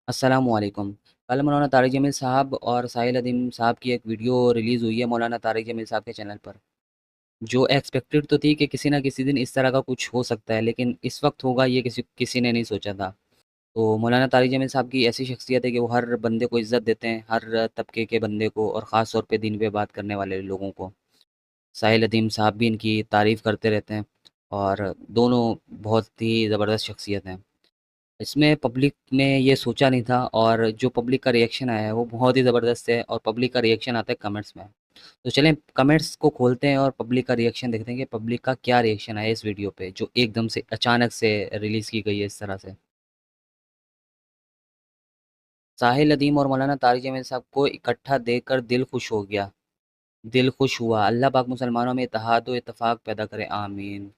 अस्सलामुअलैकुम। कल मौलाना तारिक जमील साहब और साहिल अदीम साहब की एक वीडियो रिलीज़ हुई है मौलाना तारिक जमील साहब के चैनल पर, जो एक्सपेक्टेड तो थी कि किसी ना किसी दिन इस तरह का कुछ हो सकता है, लेकिन इस वक्त होगा ये किसी किसी ने नहीं सोचा था। तो मौलाना तारिक जमील साहब की ऐसी शख्सियत है कि वो हर बंदे को इज़्ज़त देते हैं, हर तबके के बंदे को, और ख़ास तौर पे दीन पे बात करने वाले लोगों को। साहिल अदीम साहब भी इनकी तारीफ़ करते रहते हैं, और दोनों बहुत ही ज़बरदस्त शख्सियत हैं। इसमें पब्लिक ने ये सोचा नहीं था, और जो पब्लिक का रिएक्शन आया है वो बहुत ही ज़बरदस्त है, और पब्लिक का रिएक्शन आता है कमेंट्स में। तो चलें कमेंट्स को खोलते हैं और पब्लिक का रिएक्शन देखते हैं कि पब्लिक का क्या रिएक्शन आया इस वीडियो पे, जो एकदम से अचानक से रिलीज़ की गई है इस तरह से। साहिल अदीम और मौलाना तारिक जमील साहब को इकट्ठा देखकर दिल खुश हो गया, दिल खुश हुआ। अल्लाह पाक मुसलमानों में इत्तेहाद व इत्तेफाक पैदा करे, आमीन।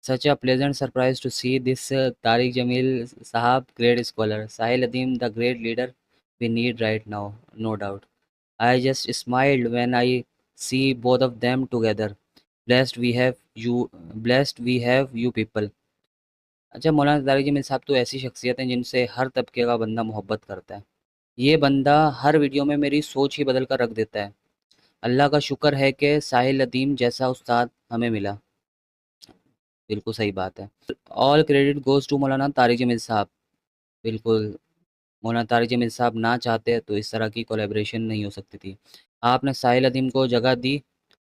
Such a pleasant surprise to see this Tariq Jamil Sahab, great scholar. Sahil Adim, the great leader we need right now, no doubt. I just smiled when I see both of them together. Blessed we have you people. अच्छा, मौलाना तारिक जमील साहब तो ऐसी शख्सियत हैं जिनसे हर तबके का बंदा मोहब्बत करता है। ये बंदा हर वीडियो में मेरी सोच ही बदल कर रख देता है। अल्लाह का शुक्र है कि साहिल अदीम जैसा उस्ताद हमें मिला। बिल्कुल सही बात है। ऑल क्रेडिट गोज़ टू मौलाना तारिक जमील साहब। बिल्कुल, मौलाना तारिक जमील साहब ना चाहते तो इस तरह की कोलैबोरेशन नहीं हो सकती थी। आपने साहिल अदीम को जगह दी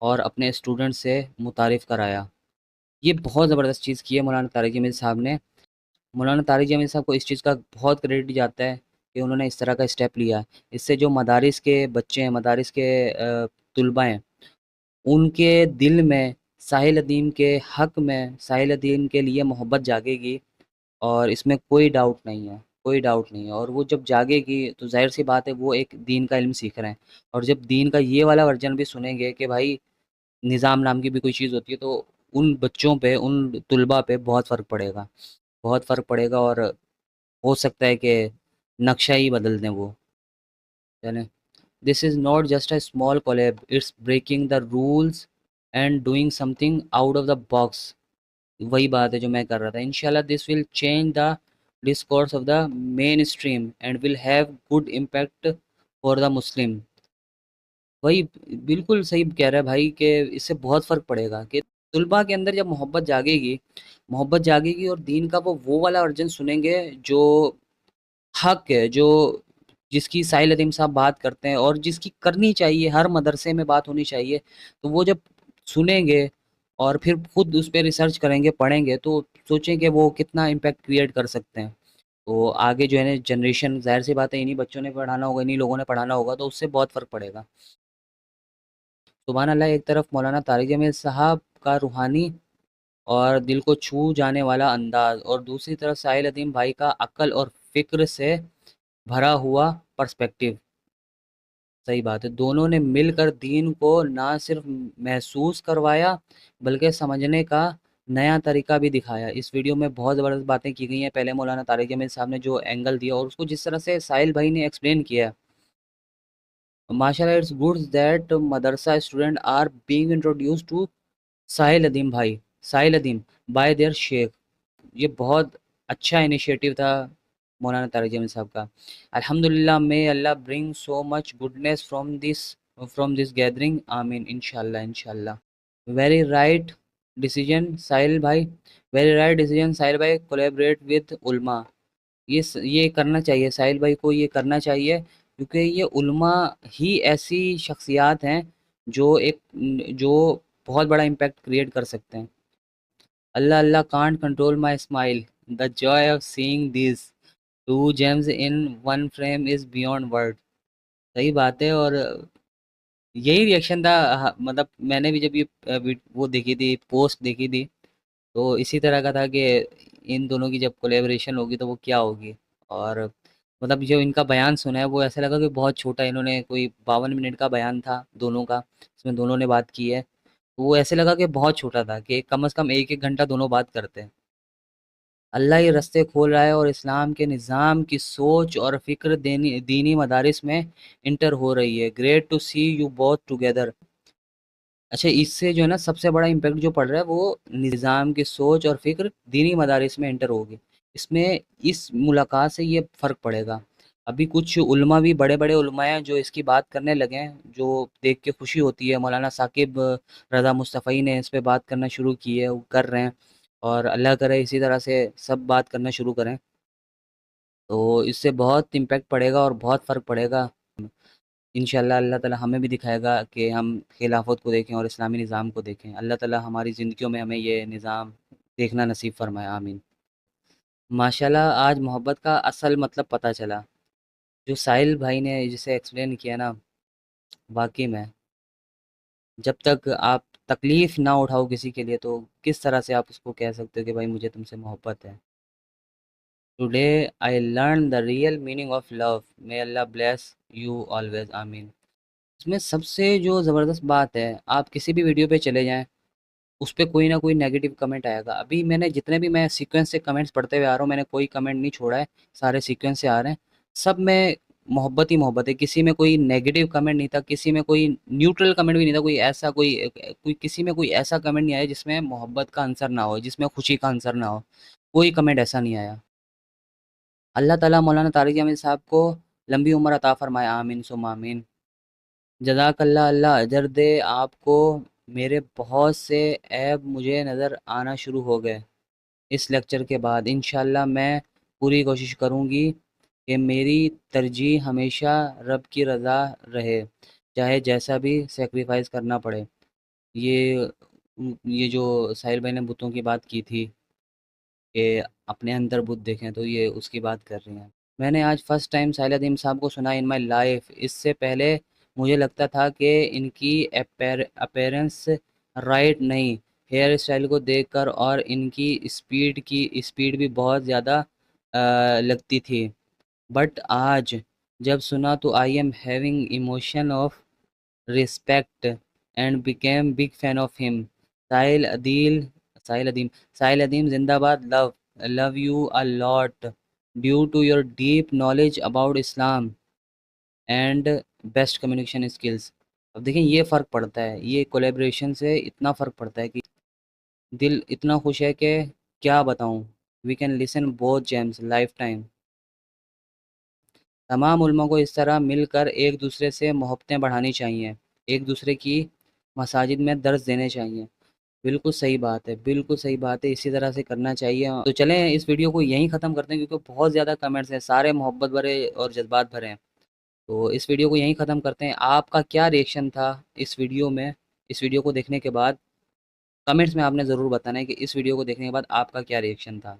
और अपने स्टूडेंट से मुतारिफ़ कराया। ये बहुत ज़बरदस्त चीज़ की है मौलाना तारिक जमील साहब ने। मौलाना तारिक जमील साहब को इस चीज़ का बहुत क्रेडिट जाता है कि उन्होंने इस तरह का स्टेप लिया। इससे जो मदारिस के बच्चे हैं, मदारिस के तुलबा हैं, उनके दिल में साहिल अदीम के हक़ में, साहिल अदीम के लिए मोहब्बत जागेगी, और इसमें कोई डाउट नहीं है, कोई डाउट नहीं है। और वो जब जागेगी तो ज़ाहिर-सी बात है वो एक दीन का इल्म सीख रहे हैं, और जब दीन का ये वाला वर्जन भी सुनेंगे कि भाई निज़ाम नाम की भी कोई चीज़ होती है, तो उन बच्चों पे, उन तुलबा पे बहुत फ़र्क पड़ेगा, बहुत फ़र्क पड़ेगा, और हो सकता है कि नक्शा ही बदल दें वो, यानी this is not just a small collab, it's breaking the rules and doing something out of the box. वही बात है जो मैं कर रहा था। इंशाल्लाह this will change the discourse of the mainstream and will have good impact for the Muslim. वही, बिल्कुल सही कह रहा है भाई कि इससे बहुत फ़र्क पड़ेगा कि तुलबा के अंदर जब मोहब्बत जागेगी और दीन का वो वाला वर्जन सुनेंगे जो हक है, जो जिसकी साहिल अदीम साहब बात करते हैं और जिसकी करनी चाहिए, हर मदरसे में बात होनी चाहिए। तो वो जब सुनेंगे और फिर खुद उस पे रिसर्च करेंगे, पढ़ेंगे, तो सोचें कि वो कितना इम्पैक्ट क्रिएट कर सकते हैं। तो आगे जो है ना जनरेशन, ज़ाहिर-सी बात है इन्हीं बच्चों ने पढ़ाना होगा, इन्हीं लोगों ने पढ़ाना होगा, तो उससे बहुत फ़र्क पड़ेगा। सुभान अल्लाह, एक तरफ मौलाना तारिक जमील साहब का रूहानी और दिल को छू जाने वाला अंदाज़, और दूसरी तरफ साहिल अदीम भाई का अक्ल और फ़िक्र से भरा हुआ पर्सपेक्टिव। सही बात है, दोनों ने मिलकर दीन को ना सिर्फ महसूस करवाया, बल्कि समझने का नया तरीका भी दिखाया। इस वीडियो में बहुत ज़बरदस्त बातें की गई हैं। पहले मौलाना तारिक जमील साहब ने जो एंगल दिया और उसको जिस तरह से साहिल भाई ने एक्सप्लेन किया, माशाल्लाह, it's good that madrasa student are being introduced to Sahil Adeem by their sheikh. ये बहुत अच्छा इनिशिएटिव था मौलाना तारिक जमील साहब का। अल्हम्दुलिल्लाह, may Allah bring so much goodness from this gathering, आमीन, इंशाल्लाह इंशाल्लाह। वेरी राइट डिसीजन साहिल भाई, वेरी राइट डिसीजन साहिल भाई, कोलैबोरेट विद उलमा। ये करना चाहिए साहिल भाई को, ये करना चाहिए, क्योंकि ये उलमा ही ऐसी शख्सियात हैं जो बहुत बड़ा इम्पैक्ट क्रिएट कर सकते हैं। Allah Allah can't control my smile, the joy of seeing this two gems in one frame is beyond word. सही बात है, और यही रिएक्शन था। मतलब मैंने भी जब ये वो देखी थी, पोस्ट देखी थी, तो इसी तरह का था कि इन दोनों की जब कोलैबोरेशन होगी तो वो क्या होगी। और मतलब जो इनका बयान सुना है वो ऐसा लगा कि बहुत छोटा, इन्होंने कोई 52 मिनट का बयान था दोनों का, इसमें दोनों ने बात की है, तो वो ऐसे लगा कि बहुत छोटा था, कि कम से कम एक एक घंटा दोनों बात करते हैं। अल्लाह ये रास्ते खोल रहा है, और इस्लाम के निज़ाम की सोच और फ़िक्र दीनी मदारिस में इंटर हो रही है। Great to see you both together. अच्छा, इससे जो है ना सबसे बड़ा इम्पैक्ट जो पड़ रहा है वो निज़ाम की सोच और फ़िक्र दीनी मदारिस में इंटर होगी। इसमें इस मुलाकात से ये फ़र्क पड़ेगा। अभी कुछ उलमा भी बड़े-बड़े उलमा हैं जो इसकी बात करने लगे हैं, जो देख के खुशी होती है। मौलाना साकिब रज़ा मुस्तफ़ई ने इस पे बात करना शुरू की है, वो कर रहे हैं और अल्लाह करे इसी तरह से सब बात करना शुरू करें। तो इससे बहुत इम्पैक्ट पड़ेगा और बहुत फ़र्क पड़ेगा। इंशाअल्लाह अल्लाह ताला हमें भी दिखाएगा कि हम खिलाफत को देखें और इस्लामी निज़ाम को देखें। अल्लाह ताला हमारी ज़िंदगियों में हमें ये निज़ाम देखना नसीब फ़रमाए। आमीन। माशाल्लाह आज मोहब्बत का असल मतलब पता चला। जो साहिल भाई ने जिसे एक्सप्लेन किया ना, वाक़ई में जब तक आप तकलीफ़ ना उठाओ किसी के लिए तो किस तरह से आप उसको कह सकते हो कि भाई मुझे तुमसे मोहब्बत है। Today I learn the real meaning of love. May Allah bless you always. आमीन। इसमें सबसे जो ज़बरदस्त बात है, आप किसी भी वीडियो पे चले जाएँ, उस पे कोई ना कोई नेगेटिव कमेंट आएगा। अभी मैंने जितने भी मैं सीक्वेंस से कमेंट्स पढ़ते हुए आ रहा हूँ, मैंने कोई कमेंट नहीं छोड़ा है, सारे सीक्वेंस से आ रहे हैं। सब में मोहब्बत ही मोहब्बत है, किसी में कोई नेगेटिव कमेंट नहीं था, किसी में कोई न्यूट्रल कमेंट भी नहीं था, कोई ऐसा कोई किसी में कोई ऐसा कमेंट नहीं आया जिसमें मोहब्बत का आंसर ना हो, जिसमें खुशी का आंसर ना हो। कोई कमेंट ऐसा नहीं आया। अल्लाह ताला मौलाना तारिक अमीन साहब को लंबी उम्र अता फरमाए। आमीन सुम्मा आमीन। जज़ाकल्लाह, अल्लाह अजर दे आपको। मेरे बहुत से ऐब मुझे नज़र आना शुरू हो गए इस लेक्चर के बाद। इंशाल्लाह मैं पूरी कोशिश करूँगी कि मेरी तरजीह हमेशा रब की रज़ा रहे, चाहे जैसा भी सेक्रीफाइस करना पड़े। ये ये जो साहिल भाई ने बुतों की बात की थी कि अपने अंदर बुत देखें, तो ये उसकी बात कर रही हैं। मैंने आज फर्स्ट टाइम साहिल अदीम साहब को सुना इन माय लाइफ। इससे पहले मुझे लगता था कि इनकी अपीयरेंस राइट नहीं, हेयर स्टाइल को देखकर और इनकी स्पीड भी बहुत ज़्यादा लगती थी। बट आज जब सुना तो I am having emotion of respect and became big fan of him. Sahil Adeel Sahil Adeem Sahil Adeem जिंदाबाद। Love you a lot due to your deep knowledge about Islam and best communication skills. अब देखें ये फ़र्क पड़ता है, ये कोलेब्रेशन से इतना फ़र्क पड़ता है कि दिल इतना खुश है कि क्या बताऊँ। We can listen both gems lifetime. तमाम उलमा को इस तरह मिलकर एक दूसरे से मोहब्बतें बढ़ानी चाहिए, एक दूसरे की मसाजिद में दर्स देने चाहिए। बिल्कुल सही बात है, बिल्कुल सही बात है, इसी तरह से करना चाहिए। तो चलें इस वीडियो को यहीं ख़त्म करते हैं क्योंकि बहुत ज़्यादा कमेंट्स हैं, सारे मोहब्बत भरे और जज्बात भरे हैं। तो इस वीडियो को यहीं ख़त्म करते हैं। आपका क्या रिएक्शन था इस वीडियो में? इस वीडियो को देखने के बाद कमेंट्स में आपने ज़रूर बताना है कि इस वीडियो को देखने के बाद आपका क्या रिएक्शन था।